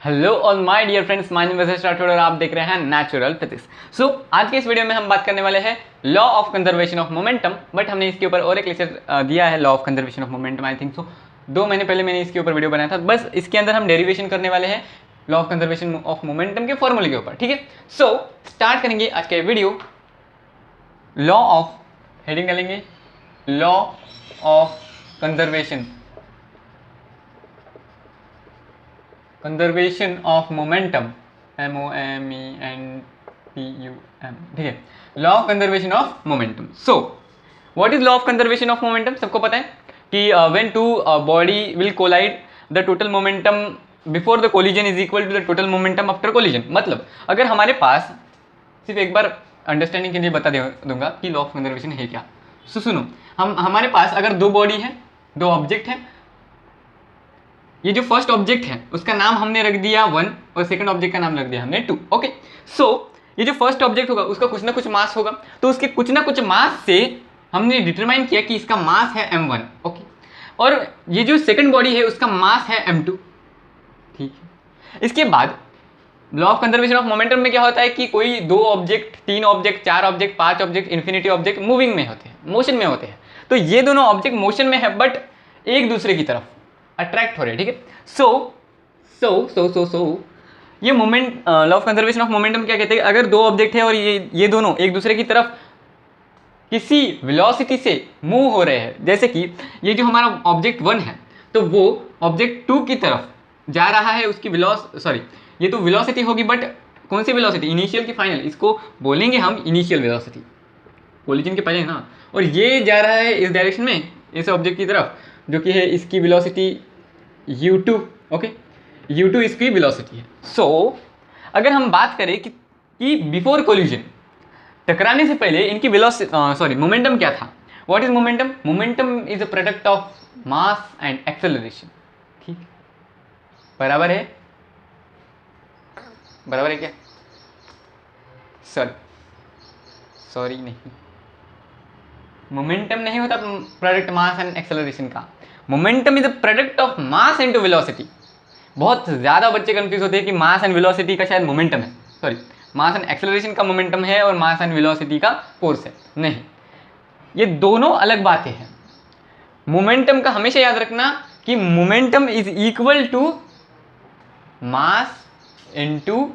Hello all my dear friends, my name is Rathod और आप देख रहे हैं नेचुरल फिजिक्स। सो आज के इस वीडियो में हम बात करने वाले हैं law of conservation of momentum. But हमने इसके ऊपर और एक लेक्चर दिया है law of conservation of momentum, I think so 2 महीने पहले मैंने इसके ऊपर वीडियो बनाया था। बस इसके अंदर हम डेरिवेशन करने वाले हैं law of conservation of momentum के फॉर्मूले के ऊपर, ठीक है। सो स्टार्ट करेंगे आज का वीडियो। लॉ ऑफ, हेडिंग डालेंगे law of conservation of momentum, MOMENTUM, ठीक है। Law of conservation of momentum. So what is law of conservation of momentum? सबको पता है कि when two body will collide the total momentum before the collision is equal to the total momentum after collision. मतलब अगर हमारे पास, सिर्फ एक बार understanding के लिए बता दूंगा कि लॉ ऑफ कंजर्वेशन है क्या। सुनो, हमारे पास अगर 2 बॉडी है, 2 ऑब्जेक्ट है। ये जो फर्स्ट ऑब्जेक्ट है उसका नाम हमने रख दिया 1 और सेकंड ऑब्जेक्ट का नाम रख दिया हमने 2। ओके, सो ये जो फर्स्ट ऑब्जेक्ट होगा उसका कुछ ना कुछ मास होगा, तो उसके कुछ ना कुछ मास से हमने डिटरमाइन किया कि इसका मास है m1। ओके, और ये जो सेकंड बॉडी है उसका मास है m2, ठीक है। इसके बाद law of conservation of momentum में क्या होता है कि कोई 2 object, 3 object, 4 object, 5 object, infinity object moving में होते हैं, मोशन में होते हैं। तो ये दोनों ऑब्जेक्ट मोशन में है बट एक दूसरे की तरफ अट्रैक्ट हो रहे हैं, ठीक है। सो ये moment, law of conservation of momentum क्या कहते हैं? अगर 2 ऑब्जेक्ट है और ये दोनों एक दूसरे की तरफ किसी वेलोसिटी से मूव हो रहे हैं, जैसे कि ये जो हमारा ऑब्जेक्ट 1 है तो वो ऑब्जेक्ट 2 की तरफ जा रहा है, उसकी ये तो वेलोसिटी होगी, बट कौन सी वेलोसिटी? इनिशियल की फाइनल, इसको बोलेंगे हम इनिशियल वेलोसिटी, कोलिजन के पहले ना। और ये जा रहा है इस डायरेक्शन में, इस ऑब्जेक्ट की तरफ, जो कि है इसकी वेलोसिटी u2। ओके, u2 इसकी वेलोसिटी है। सो अगर हम बात करें कि बिफोर कोलिजन, टकराने से पहले इनकी वेलोसिटी मोमेंटम क्या था? What is momentum? Momentum is a product of mass and acceleration, ठीक, बराबर है क्या? सॉरी नहीं, मोमेंटम नहीं होता प्रोडक्ट मास एंड एक्सेलरेशन का। Momentum is a product of mass into velocity. बहुत ज़्यादा बच्चे कंफ्यूज होते हैं कि मास एंड वेलोसिटी का शायद मोमेंटम है, मास एंड एक्सेलरेशन का मोमेंटम है और मास एंड वेलोसिटी का फोर्स है। नहीं, ये दोनों अलग बातें हैं। मोमेंटम का हमेशा याद रखना कि momentum is equal to mass into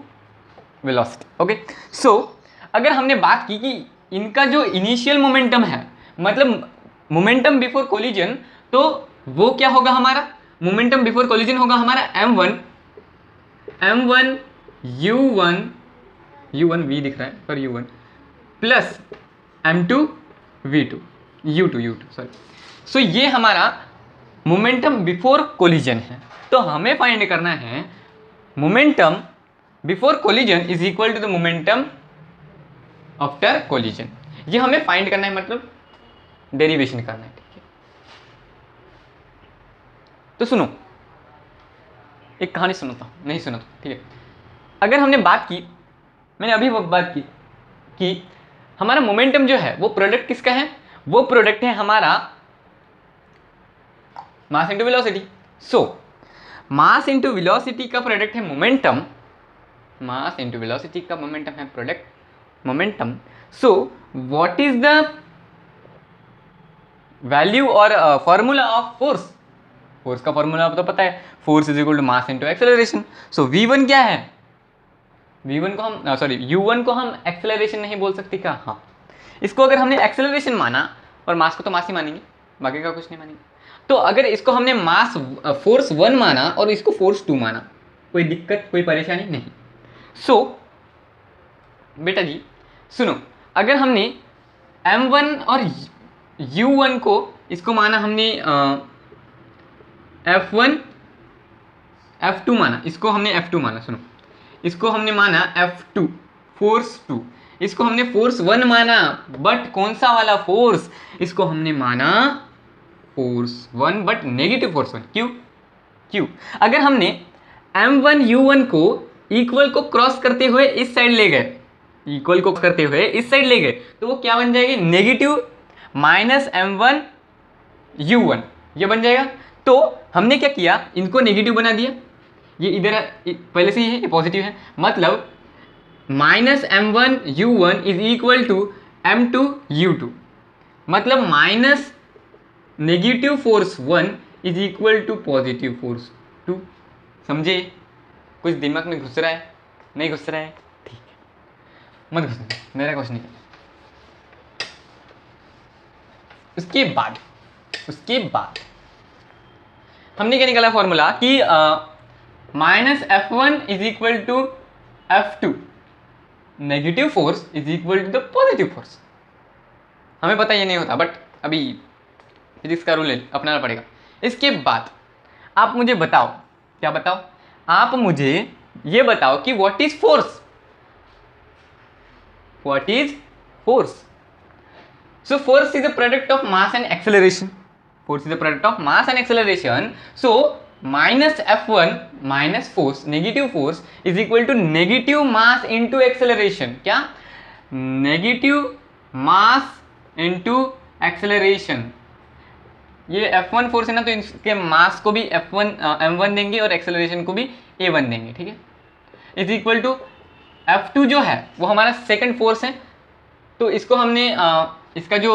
velocity. Okay, so अगर हमने बात की कि इनका जो इनिशियल मोमेंटम है, मतलब मोमेंटम बिफोर कोलिजन, तो वो क्या होगा? हमारा मोमेंटम बिफोर कोलिजन होगा हमारा m1 u1 v दिख रहा है पर u1 plus m2 v2 u2 सो ये हमारा मोमेंटम बिफोर कोलिजन है। तो हमें फाइंड करना है momentum before collision is equal to the momentum after collision. ये हमें फाइंड करना है, मतलब डेरिवेशन करना है, ठीक है। तो सुनो, एक कहानी सुनाता हूँ, नहीं सुना तो ठीक है। अगर हमने बात की, मैंने अभी बात की कि हमारा मोमेंटम जो है वो प्रोडक्ट किसका है? वो प्रोडक्ट है हमारा mass into velocity. So mass into velocity का प्रोडक्ट है मोमेंटम, मास इंटू वेलोसिटी का मोमेंटम है product momentum. So what is the value और फॉर्मूला ऑफ फोर्स? फोर्स का फॉर्मूला आपको तो पता है, force is equal to mass into acceleration. So v1 क्या है? v1 को हम u1 को हम एक्सेलरेशन नहीं बोल सकते क्या? हाँ, इसको अगर हमने एक्सेलरेशन माना और मास को तो मास ही मानेंगे, बाकी का कुछ नहीं मानेंगे। तो अगर इसको हमने मास फोर्स 1 माना और इसको फोर्स 2 माना, कोई दिक्कत, कोई परेशानी नहीं। सो बेटा जी सुनो, अगर हमने m1 और u1 को, इसको माना हमने f1 f2 माना, इसको हमने f2 माना, सुनो, इसको हमने माना f2 फोर्स 2, इसको हमने फोर्स 1 माना, बट कौन सा वाला फोर्स? इसको हमने माना फोर्स 1 बट नेगेटिव फोर्स 1। क्यों? अगर हमने m1 u1 को इक्वल को क्रॉस करते हुए इस साइड ले गए, तो वो क्या बन जाएगी? नेगेटिव माइनस m1 u1, ये बन जाएगा। तो हमने क्या किया, इनको नेगेटिव बना दिया, ये इधर पहले से ही है, ये पॉजिटिव है, मतलब minus m1u1 is equal to m2u2, मतलब minus negative force 1 is equal to positive force 2। समझे? कुछ दिमाग में घुस रहा है? नहीं घुस रहा है? ठीक है, मत घुसना, मेरा कुछ नहीं। उसके बाद हमने क्या निकाला फॉर्मूला कि minus F1 is equal to F2, negative force is equal to the positive force. हमें पता ये नहीं होता, बट अभी फिजिक्स का रूल अपनाना पड़ेगा। इसके बाद आप मुझे बताओ, क्या बताओ? आप मुझे ये बताओ कि what is force? What is force? So force is a product of mass and acceleration. Force is a product of mass and acceleration. So minus F1 minus force, negative force is equal to negative mass into acceleration. क्या? Negative mass into acceleration. ये F1 force है ना, तो इसके मास को भी F1 M1 देंगे और एक्सेलरेशन को भी A1 देंगे, ठीक है? इज इक्वल टू F2 जो है वो हमारा सेकंड फोर्स है, तो इसको हमने इसका जो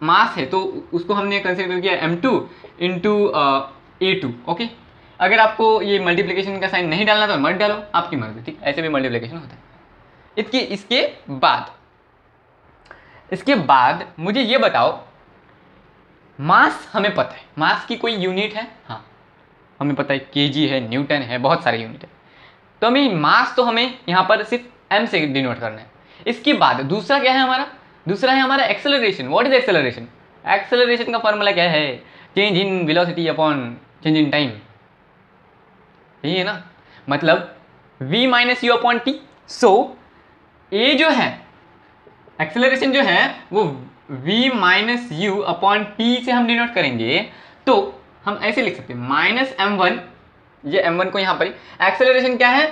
मास है तो उसको हमने कंसीडर किया M2 इंटू A2। ओके, अगर आपको ये मल्टीप्लिकेशन का साइन नहीं डालना तो मत डालो, आपकी मर्जी, ठीक? ऐसे भी मल्टीप्लिकेशन होता है। इसके बाद मुझे ये बताओ, मास हमें पता है, मास की कोई यूनिट है? हाँ, हमें पता है केजी है, न्यूटन है, बहुत सारे यूनिट है। तो हमें मास तो हमें यहाँ पर सिर्फ m से डिनोट करना है। इसके बाद दूसरा क्या है हमारा? दूसरा है हमारा acceleration. What is acceleration? Acceleration का फॉर्मूला क्या है? Change in velocity upon change in time, यही है ना, मतलब v minus u upon t. So a जो है एक्सेलरेशन जो है वो v minus u upon t से हम डिनोट करेंगे, तो हम ऐसे लिख सकते हैं माइनस m1, ये m1 को यहाँ पर, एक्सेलरेशन क्या है?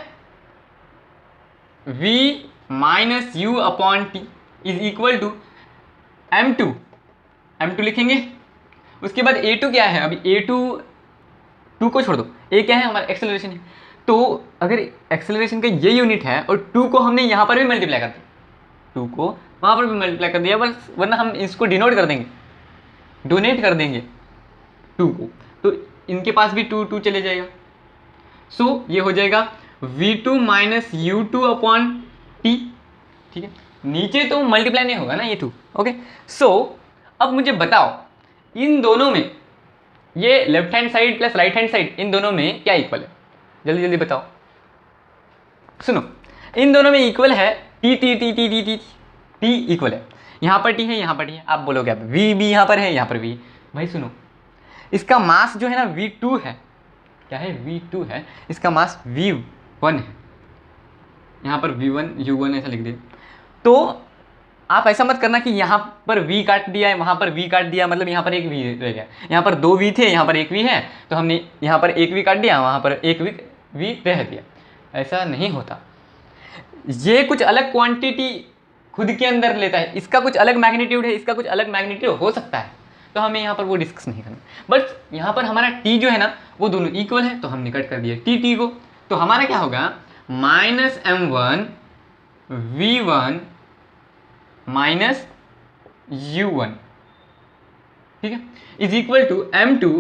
v minus u upon t is equal to m2 लिखेंगे। उसके बाद a2 क्या है? अभी a2 को छोड़ दो, a क्या है? हमारा एक्सेलरेशन है। तो अगर एक्सेलरेशन का ये यूनिट है और 2 को हमने यहाँ पर भी मल्टीप्लाई कर दिया, 2 को वहाँ पर भी मल्टीप्लाई कर दिया, बस वरना हम इसको डिनोट कर देंगे, डोनेट कर देंगे 2 को, तो इनके पास भी 2 चले जाएगा। सो ये हो जाएगा v2 minus u2 upon T, ठीक है? नीचे तो मल्टीप्लाई नहीं होगा ना ये 2। ओके, सो अब मुझे बताओ, इन दोनों में, ये left hand side plus right hand side, इन दोनों में क्या इक्वल है? जल्दी जल्दी बताओ। सुनो, इन दोनों में इक्वल है T T T T T T T equal है। यहाँ पर टी है, यहाँ पर टी है। आप बोलोगे अब वी भी यहाँ पर है, यहाँ पर भी। भाई सुनो, इसका मास जो है ना v2 है, क्या है? v2 है, इसका मास v1 है। यहाँ पर v1 u1 ऐसा लिख दे। तो आप ऐसा मत करना कि यहाँ पर v काट दिया है, वहाँ पर v काट दिया, मतलब यहाँ पर एक v रह गया। यहाँ पर 2 v थे, यहाँ पर एक v है, तो हमने यहाँ पर एक v काट दिया, वहाँ पर एक v रह दिया। ऐसा नहीं होता। ये कुछ अलग क्वांटिटी खुद के अंदर लेता है, इसका कुछ अलग मैग्नीट्यूड है, इसका कुछ अलग मैग्नीट्यूड हो सकता है, तो हमें यहाँ पर वो डिस्कस नहीं करना। बट यहाँ पर हमारा t जो है ना वो दोनों इक्वल है, तो हमने कट कर दिया t को। तो हमारा क्या होगा? Minus m1 v1 minus u1, ठीक है, is equal to m2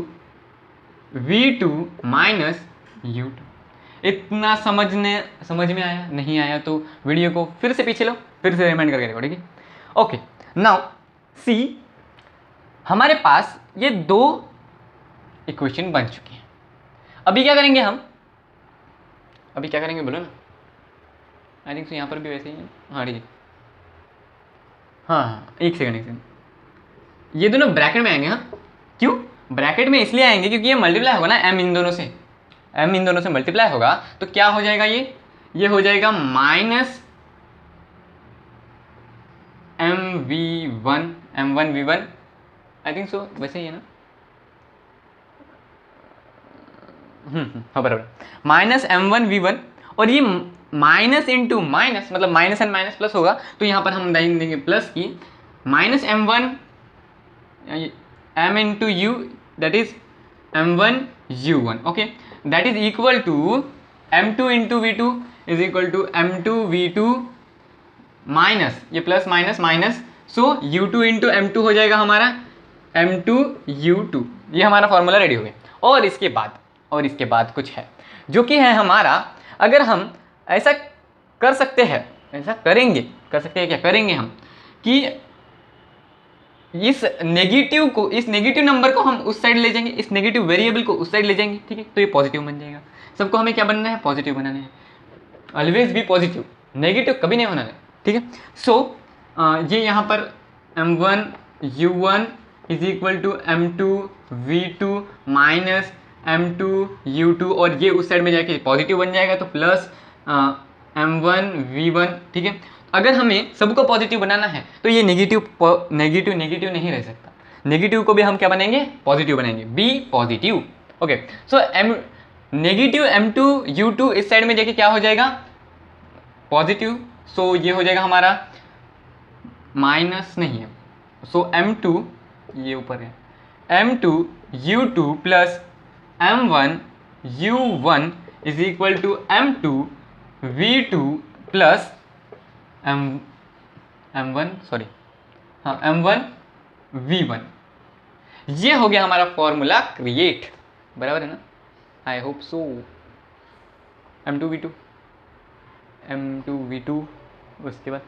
v2 minus u2। इतना समझ में आया? नहीं आया तो वीडियो को फिर से पीछे लो, फिर से रिमाइंड करके देखो, ठीक है? ओके, नाउ सी, हमारे पास ये 2 इक्वेशन बन चुकी हैं। अभी क्या करेंगे हम? अभी क्या करेंगे बोलो ना? आई थिंक सो यहाँ पर भी वैसे ही है। हाँ ठीक है, हाँ, एक सेकंड। ये दोनों ब्रैकेट में आएंगे। हाँ, क्यों ब्रैकेट में? इसलिए आएंगे क्योंकि ये मल्टीप्लाई होगा ना, m इन दोनों से मल्टीप्लाई होगा, तो क्या हो जाएगा? ये हो जाएगा minus m1 v1, I think so वैसे ही है ना। हाँ बराबर, माइनस m1 v1, और ये माइनस इंटू माइनस, मतलब माइनस एंड माइनस प्लस होगा, तो यहाँ पर हम देंगे प्लस की minus m1 m into u, that is m1 u1। Okay, that is equal to m2 into v two is equal to m2 v2 minus ये plus minus minus, so u2 into m2 हो जाएगा हमारा m2 u2। ये हमारा formula ready हो गया। और इसके बाद कुछ है जो कि है हमारा, अगर हम ऐसा कर सकते हैं, ऐसा करेंगे, कर सकते हैं क्या करेंगे हम कि इस नेगेटिव नंबर को हम उस साइड ले जाएंगे, इस नेगेटिव वेरिएबल को उस साइड ले जाएंगे, ठीक है, तो ये पॉजिटिव बन जाएगा। सबको हमें क्या बनना है, पॉजिटिव बनाना है, ऑलवेज बी पॉजिटिव, नेगेटिव कभी नहीं होना है, ठीक है। सो ये यहाँ पर m1 u1 is equal to m2 v2 minus m2 u2, और ये उस साइड में जाके पॉजिटिव बन जाएगा तो प्लस m1 v1, ठीक है। अगर हमें सबको पॉजिटिव बनाना है तो ये नेगेटिव नहीं रह सकता, नेगेटिव को भी हम क्या बनेंगे, पॉजिटिव बनाएंगे, be positive. Okay, so negative m2 u2 इस साइड में जाके क्या हो जाएगा, पॉजिटिव, सो ये हो जाएगा हमारा माइनस नहीं है, सो m2 ये ऊपर है, m2 u2 plus m1 u1 is equal to m2 v2 plus m1 v1। ये हो गया हमारा फॉर्मूला क्रिएट, बराबर है ना, I hope so. m2 v2 उसके बाद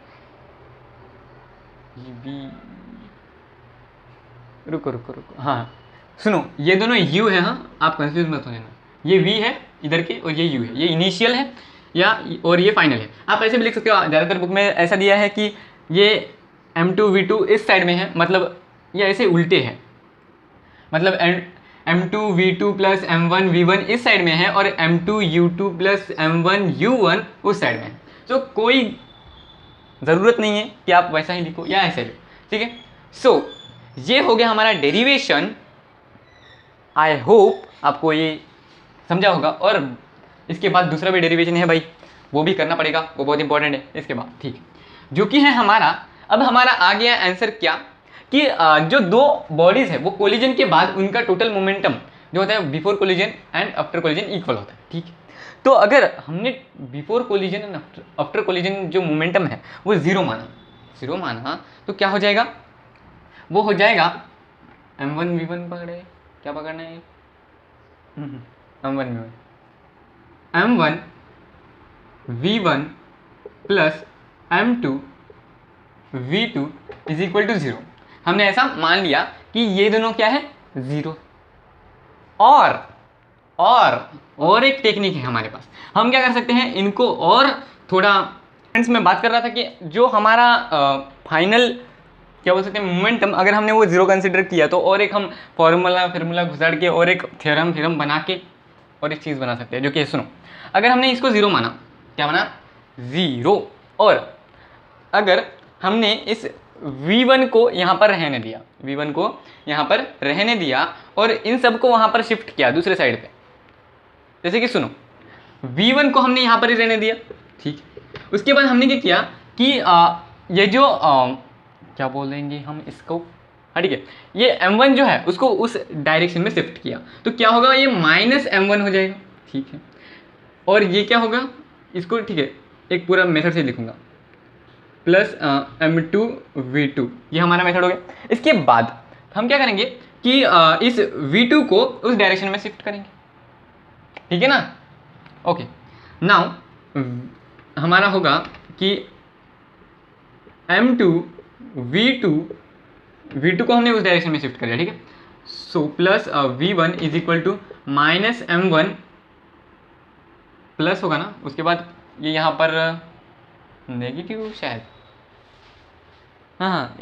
रुको, हाँ सुनो, ये दोनों u है, हाँ आप कंफ्यूज मत हो लेना, ये v है इधर के और ये u है, ये इनिशियल है या और ये फाइनल है। आप ऐसे भी लिख सकते हो, ज़्यादातर बुक में ऐसा दिया है कि ये m2 v2 इस साइड में है, मतलब ये ऐसे उल्टे है, मतलब m2 v2 plus m1 v1 इस साइड में है और m2 u2 plus m1 u1 उस साइड में है। तो कोई ज़रूरत नहीं है कि आप वैसा ही लिखो या ऐसे लिखो, ठीक है। सो ये हो गया हमारा डेरिवेशन, आई होप आपको ये समझा होगा। और इसके बाद दूसरा भी डेरिवेशन है भाई, वो भी करना पड़ेगा, वो बहुत इंपॉर्टेंट है इसके बाद, ठीक है, जो कि है हमारा, अब हमारा आ गया आंसर क्या कि जो दो बॉडीज है वो कोलिजन के बाद उनका टोटल मोमेंटम जो होता है before collision and after collision equal होता है, ठीक है। तो अगर हमने before collision and after collision जो मोमेंटम है वो जीरो माना तो क्या हो जाएगा, वो हो जाएगा m1 v1 पकड़े, क्या पकड़ना है, m1 v1 plus m2 v2 is equal to 0। हमने ऐसा मान लिया कि ये दोनों क्या है, 0। और एक टेक्निक है हमारे पास, हम क्या कर सकते हैं, इनको और थोड़ा, फ्रेंड्स मैं बात कर रहा था कि जो हमारा फाइनल क्या बोल सकते हैं मोमेंटम, अगर हमने वो 0 कंसिडर किया तो और एक हम फार्मूला घुसाड़ के और एक थ्योरम बना के और एक चीज़ बना सकते हैं, जो कि सुनो, अगर हमने इसको 0 माना, क्या माना, 0, और अगर हमने इस v1 को यहाँ पर रहने दिया और इन सबको वहाँ पर शिफ्ट किया दूसरे साइड पे, जैसे कि सुनो, v1 को हमने यहाँ पर ही रहने दिया, ठीक। उसके बाद हमने क्या किया कि ये जो क्या बोलेंगे हम इसको, हाँ ठीक है, ये m1 जो है उसको उस डायरेक्शन में शिफ्ट किया, तो क्या होगा, ये माइनस m1 हो जाएगा, ठीक है। और ये क्या होगा, इसको ठीक है एक पूरा मेथड से लिखूंगा, प्लस m2 v2, ये हमारा मेथड हो गया। इसके बाद हम क्या करेंगे कि इस v2 को उस डायरेक्शन में शिफ्ट करेंगे, ठीक है ना। ओके, नाउ हमारा होगा कि m2 v2 को हमने उस डायरेक्शन में शिफ्ट कर दिया, ठीक है। So plus v1 is equal to minus m1 plus होगा ना, उसके बाद ये यहाँ पर नेगेटिव शायद, हाँ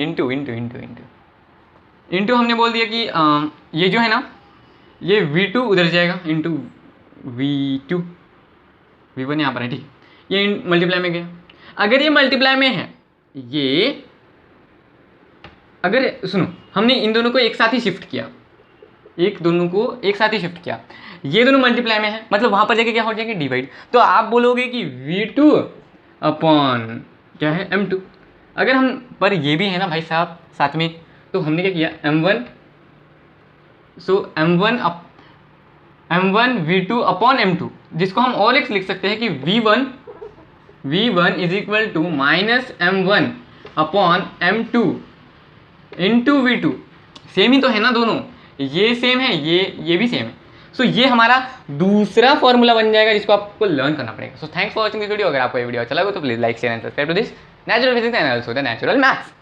इंटू हमने बोल दिया कि ये जो है ना, ये v2 उधर जाएगा इंटू v1 यहाँ पर है, ठीक, ये मल्टीप्लाई में गया। अगर ये मल्टीप्लाई में है, ये अगर सुनो, हमने इन दोनों को एक साथ ही शिफ्ट किया, ये दोनों मल्टीप्लाई में है, मतलब वहाँ पर जाके क्या हो जाएगा, डिवाइड। तो आप बोलोगे कि v2 अपॉन क्या है, m2। अगर हम पर ये भी है ना भाई साहब साथ में, तो हमने क्या किया, m1, सो m1 m1 v2 upon m2, जिसको हम और लिख सकते हैं कि v1 is equal to minus m1 upon m2 into v2। Same ही तो है ना दोनों, ये सेम है, ये भी सेम है। सो ये हमारा दूसरा फॉर्मूला बन जाएगा जिसको आपको लर्न करना पड़ेगा। So thanks for watching this video. अगर आपको ये वीडियो अच्छा लगा तो please like share and subscribe to this natural physics and also the natural maths.